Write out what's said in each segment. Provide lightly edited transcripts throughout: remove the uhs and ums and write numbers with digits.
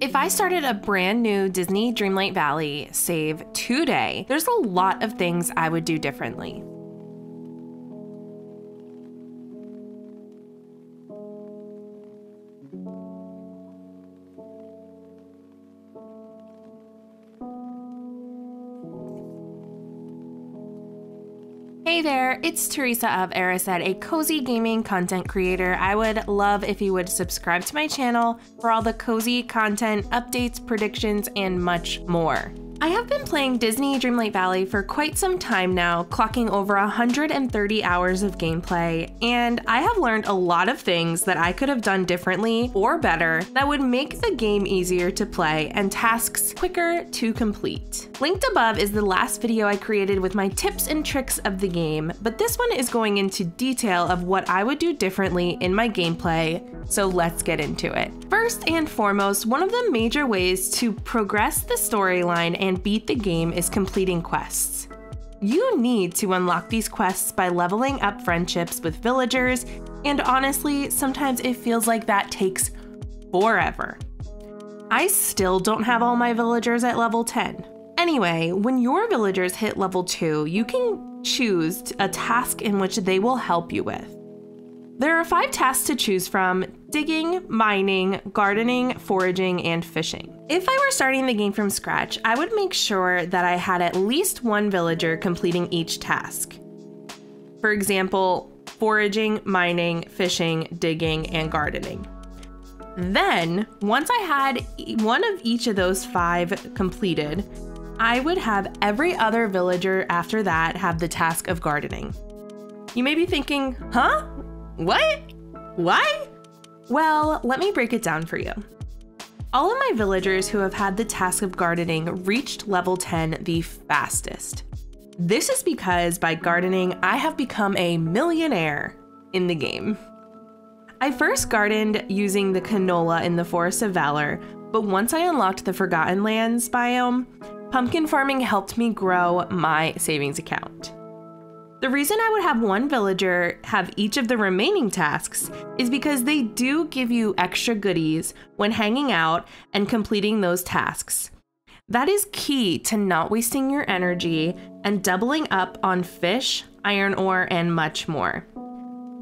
If I started a brand new Disney Dreamlight Valley save today, there's a lot of things I would do differently. Hey there, it's Teresa of Erised, a cozy gaming content creator. I would love if you would subscribe to my channel for all the cozy content, updates, predictions, and much more. I have been playing Disney Dreamlight Valley for quite some time now, clocking over 130 hours of gameplay, and I have learned a lot of things that I could have done differently or better that would make the game easier to play and tasks quicker to complete. Linked above is the last video I created with my tips and tricks of the game, but this one is going into detail of what I would do differently in my gameplay, so let's get into it. First and foremost, one of the major ways to progress the storyline and beat the game is completing quests. You need to unlock these quests by leveling up friendships with villagers, and honestly, sometimes it feels like that takes forever. I still don't have all my villagers at level 10. Anyway, when your villagers hit level 2, you can choose a task in which they will help you with. There are 5 tasks to choose from: digging, mining, gardening, foraging, and fishing. If I were starting the game from scratch, I would make sure that I had at least one villager completing each task. For example, foraging, mining, fishing, digging, and gardening. Then, once I had one of each of those 5 completed, I would have every other villager after that have the task of gardening. You may be thinking, huh? What? Why? Well, let me break it down for you. All of my villagers who have had the task of gardening reached level 10 the fastest. This is because by gardening, I have become a millionaire in the game. I first gardened using the canola in the Forest of Valor, but once I unlocked the Forgotten Lands biome, pumpkin farming helped me grow my savings account. The reason I would have one villager have each of the remaining tasks is because they do give you extra goodies when hanging out and completing those tasks. That is key to not wasting your energy and doubling up on fish, iron ore, and much more.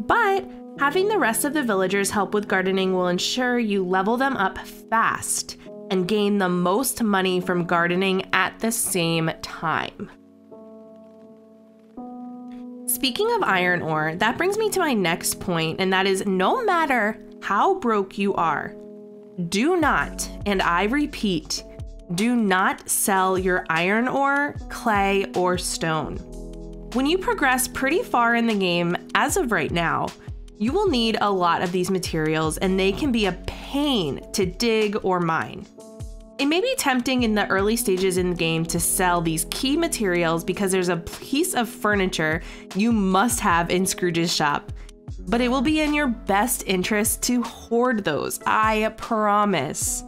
But having the rest of the villagers help with gardening will ensure you level them up fast and gain the most money from gardening at the same time. Speaking of iron ore, that brings me to my next point, and that is no matter how broke you are, do not, and I repeat, do not sell your iron ore, clay, or stone. When you progress pretty far in the game, as of right now, you will need a lot of these materials, and they can be a pain to dig or mine. It may be tempting in the early stages in the game to sell these key materials because there's a piece of furniture you must have in Scrooge's shop, but it will be in your best interest to hoard those, I promise.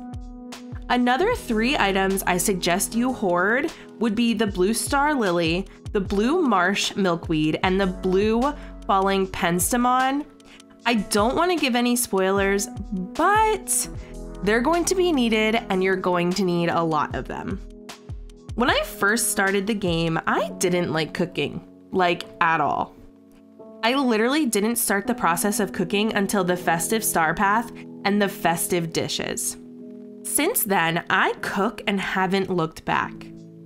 Another 3 items I suggest you hoard would be the blue star lily, the blue marsh milkweed, and the blue falling penstemon. I don't want to give any spoilers, but they're going to be needed, and you're going to need a lot of them. When I first started the game, I didn't like cooking, like at all. I literally didn't start the process of cooking until the festive star path and the festive dishes. Since then, I cook and haven't looked back.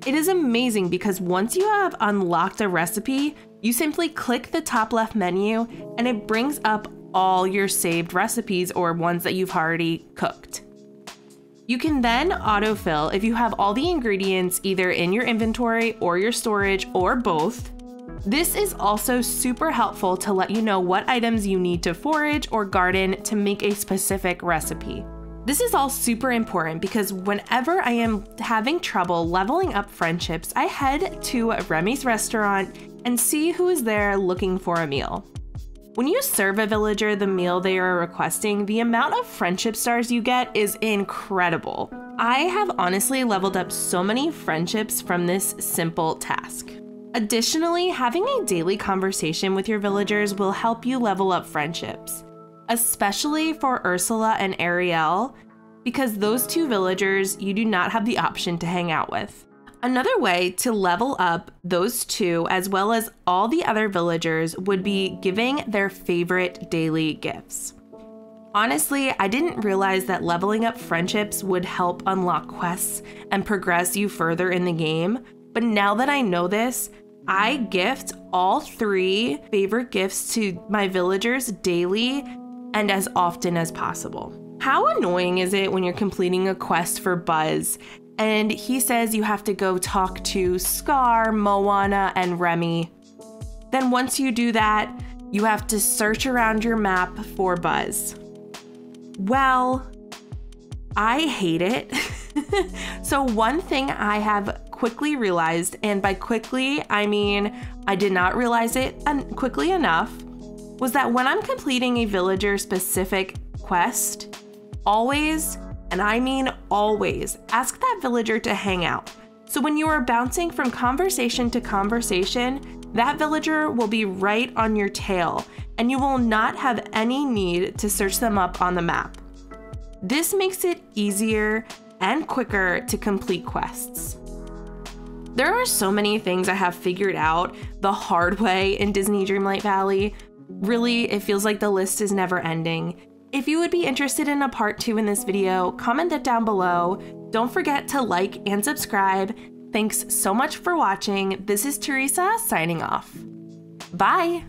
It is amazing because once you have unlocked a recipe, you simply click the top left menu and it brings up all your saved recipes or ones that you've already cooked. You can then autofill if you have all the ingredients either in your inventory or your storage or both. This is also super helpful to let you know what items you need to forage or garden to make a specific recipe. This is all super important because whenever I am having trouble leveling up friendships, I head to Remy's restaurant and see who is there looking for a meal. When you serve a villager the meal they are requesting, the amount of friendship stars you get is incredible. I have honestly leveled up so many friendships from this simple task. Additionally, having a daily conversation with your villagers will help you level up friendships. Especially for Ursula and Ariel, because those 2 villagers you do not have the option to hang out with. Another way to level up those 2 as well as all the other villagers would be giving their favorite daily gifts. Honestly, I didn't realize that leveling up friendships would help unlock quests and progress you further in the game, but now that I know this, I gift all 3 favorite gifts to my villagers daily and as often as possible. How annoying is it when you're completing a quest for Buzz and he says you have to go talk to Scar, Moana, and Remy? Then once you do that, you have to search around your map for Buzz. Well, I hate it. So one thing I have quickly realized, and by quickly, I mean I did not realize it quickly enough, was that when I'm completing a villager specific quest, always, and I mean always, ask that villager to hang out. So when you are bouncing from conversation to conversation, that villager will be right on your tail, and you will not have any need to search them up on the map. This makes it easier and quicker to complete quests. There are so many things I have figured out the hard way in Disney Dreamlight Valley. Really, it feels like the list is never ending. If you would be interested in a part 2 in this video, comment that down below. Don't forget to like and subscribe. Thanks so much for watching. This is Teresa signing off. Bye!